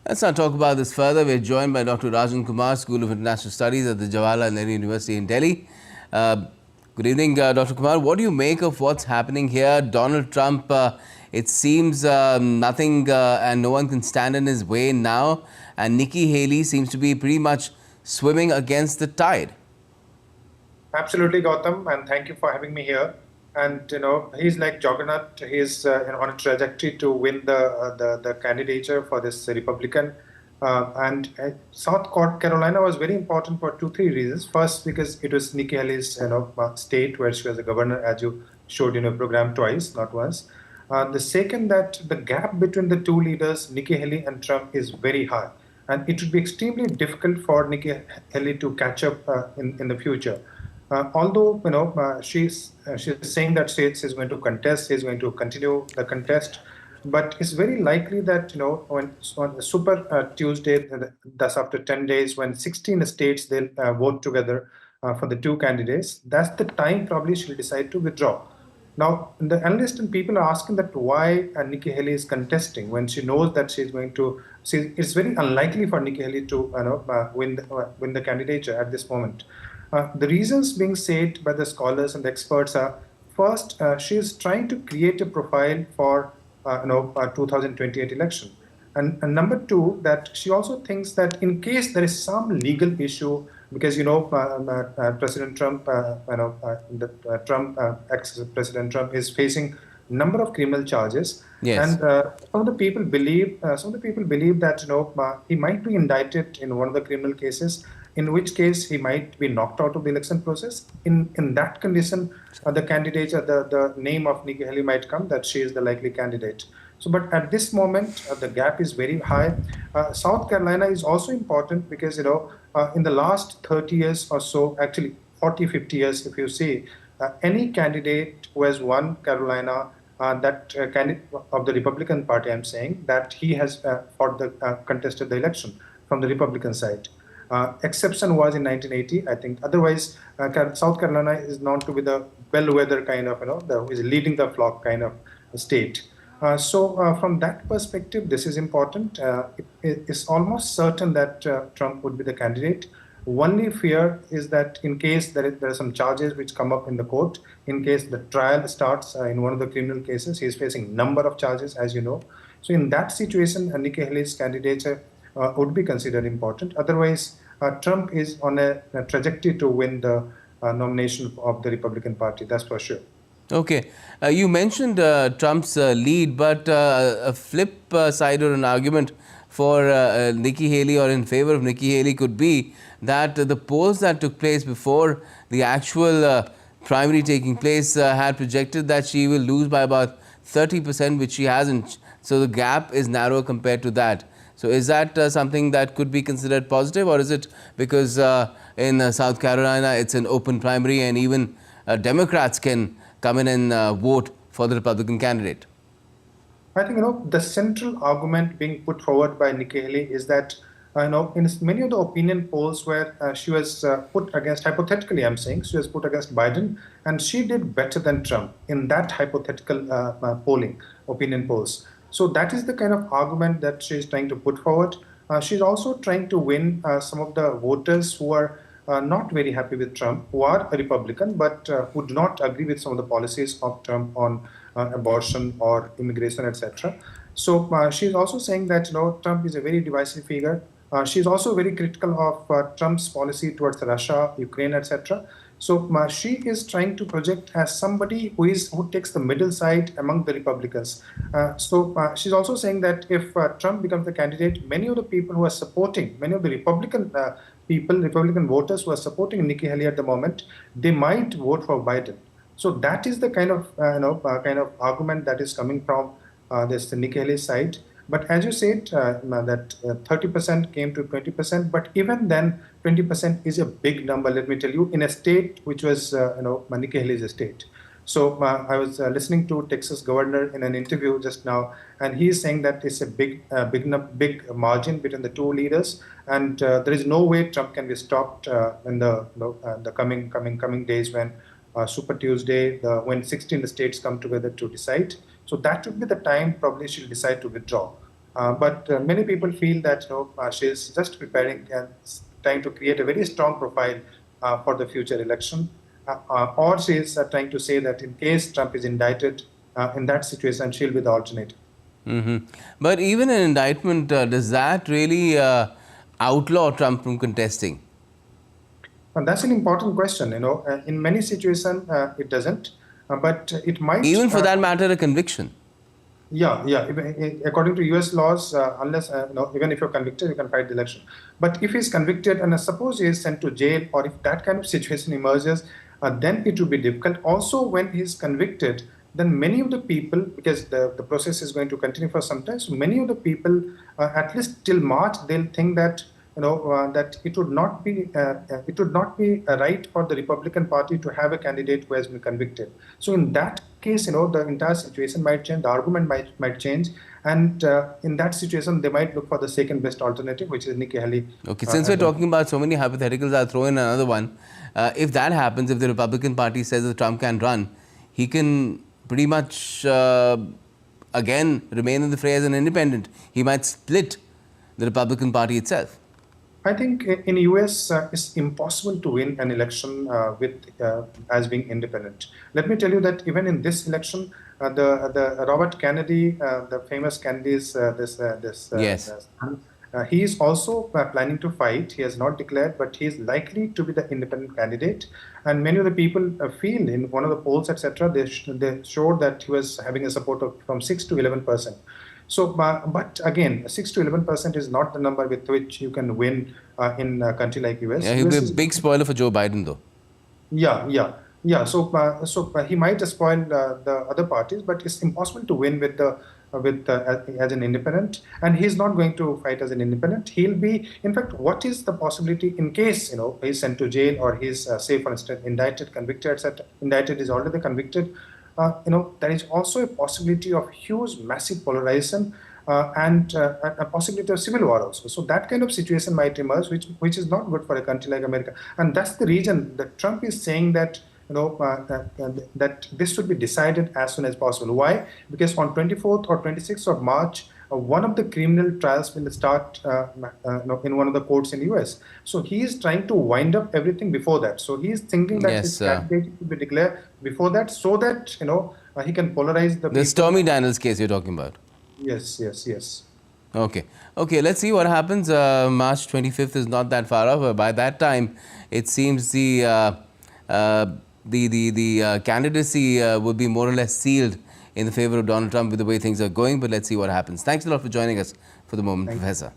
Let's now talk about this further. We're joined by Dr. Rajan Kumar, School of International Studies at the Jawaharlal Nehru University in Delhi. Good evening, Dr. Kumar. What do you make of what's happening here? Donald Trump, it seems nothing and no one can stand in his way now. And Nikki Haley seems to be pretty much swimming against the tide. Absolutely, Gautam, and thank you for having me here. And he's like Juggernaut. He's on a trajectory to win the candidature for this Republican. South Carolina was very important for 2-3 reasons. First, because it was Nikki Haley's state where she was a governor, as you showed in your program twice, not once. The second, that the gap between the two leaders, Nikki Haley and Trump, is very high, and it would be extremely difficult for Nikki Haley to catch up in the future. Although she's saying that she's going to contest, she's going to continue the contest, but it's very likely that when on Super Tuesday, that's after 10 days, when 16 states they'll vote together for the two candidates, that's the time probably she'll decide to withdraw. Now, the analysts and people are asking that why Nikki Haley is contesting when she knows that she's going to. It's very unlikely for Nikki Haley to win the candidature at this moment. The reasons being said by the scholars and the experts are: first, she is trying to create a profile for 2028 election, and number two, that she also thinks that in case there is some legal issue, because President Trump, ex-President Trump is facing number of criminal charges. Yes. And some of the people believe that he might be indicted in one of the criminal cases, in which case he might be knocked out of the election process. In that condition, the candidate, the name of Nikki Haley might come, that she is the likely candidate. So, but at this moment, the gap is very high. South Carolina is also important because, in the last 30 years or so, actually 40, 50 years, if you see, any candidate who has won Carolina, that candidate of the Republican Party, I'm saying, that he has contested the election from the Republican side. Exception was in 1980, I think. Otherwise, South Carolina is known to be the bellwether kind of, who is leading the flock kind of state. So from that perspective, this is important. It's almost certain that Trump would be the candidate. Only fear is that in case there are some charges which come up in the court, in case the trial starts in one of the criminal cases, he's facing number of charges, as you know. So in that situation, Nikki Haley's candidature would be considered important. Otherwise, Trump is on a trajectory to win the nomination of the Republican Party, that's for sure. Okay. You mentioned Trump's lead, but a flip side or an argument for Nikki Haley or in favor of Nikki Haley could be that the polls that took place before the actual primary taking place had projected that she will lose by about 30%, which she hasn't. So the gap is narrow compared to that. So is that something that could be considered positive, or is it because in South Carolina it's an open primary and even Democrats can come in and vote for the Republican candidate? I think the central argument being put forward by Nikki Haley is that in many of the opinion polls where she was put against, hypothetically I'm saying, she was put against Biden, and she did better than Trump in that hypothetical opinion polls. So that is the kind of argument that she's trying to put forward. She's also trying to win some of the voters who are not very happy with Trump, who are a Republican, but who do not agree with some of the policies of Trump on abortion or immigration, etc. So she's also saying that Trump is a very divisive figure. She's also very critical of Trump's policy towards Russia, Ukraine, etc. So she is trying to project as somebody who takes the middle side among the Republicans. So she's also saying that if Trump becomes the candidate, many of the people who are supporting, many of the Republican Republican voters who are supporting Nikki Haley at the moment, they might vote for Biden. So that is the kind of argument that is coming from the Nikki Haley side. But as you said, that 30% came to 20%, but even then, 20% is a big number, let me tell you, in a state which was, Nikki Haley's state. So I was listening to Texas governor in an interview just now, and he is saying that it's a big margin between the two leaders, and there is no way Trump can be stopped in the coming days when Super Tuesday, when 16 states come together to decide. So that would be the time probably she'll decide to withdraw. But many people feel that she is just preparing and trying to create a very strong profile for the future election, or she is trying to say that in case Trump is indicted, in that situation, she'll be the alternative. But even an indictment, does that really outlaw Trump from contesting? And that's an important question. In many situations, it doesn't, but it might. Even for that matter, a conviction. Yeah, yeah. According to U.S. laws, unless even if you're convicted, you can fight the election. But if he's convicted and suppose he is sent to jail, or if that kind of situation emerges, then it will be difficult. Also, when he's convicted, then many of the people, because the process is going to continue for some time, so many of the people, at least till March, they'll think that that it would not be right for the Republican Party to have a candidate who has been convicted. So in that case, the entire situation might change, the argument might change, and in that situation, they might look for the second best alternative, which is Nikki Haley. Okay, since we're talking about so many hypotheticals, I'll throw in another one. If that happens, if the Republican Party says that Trump can run, he can pretty much again remain in the fray as an independent. He might split the Republican Party itself. I think in the US, it's impossible to win an election as being independent. Let me tell you that even in this election, the Robert Kennedy, the famous Kennedy's Yes. he is also planning to fight. He has not declared, but he is likely to be the independent candidate. And many of the people feel in one of the polls, etc., they showed that he was having a support of from 6 to 11%. So, but again, 6 to 11% is not the number with which you can win in a country like US. Yeah, he'll be a big spoiler for Joe Biden, though. Yeah. So he might spoil the other parties, but it's impossible to win with as an independent. And he's not going to fight as an independent. He'll be, in fact, what is the possibility in case he's sent to jail or he's say, for instance, indicted, convicted, etc. Indicted is already convicted. There is also a possibility of huge, massive polarization and a possibility of civil war also. So that kind of situation might emerge, which is not good for a country like America. And that's the reason that Trump is saying that that this should be decided as soon as possible. Why? Because on 24th or 26th of March, one of the criminal trials will start in one of the courts in the US. So he is trying to wind up everything before that. So he is thinking that his candidate will be declared before that, so that he can polarize the Stormy Daniels case you're talking about. Yes. Okay. Let's see what happens. March 25th is not that far off. By that time, it seems the candidacy will be more or less sealed in the favor of Donald Trump with the way things are going. But let's see what happens. Thanks a lot for joining us for the moment, Professor.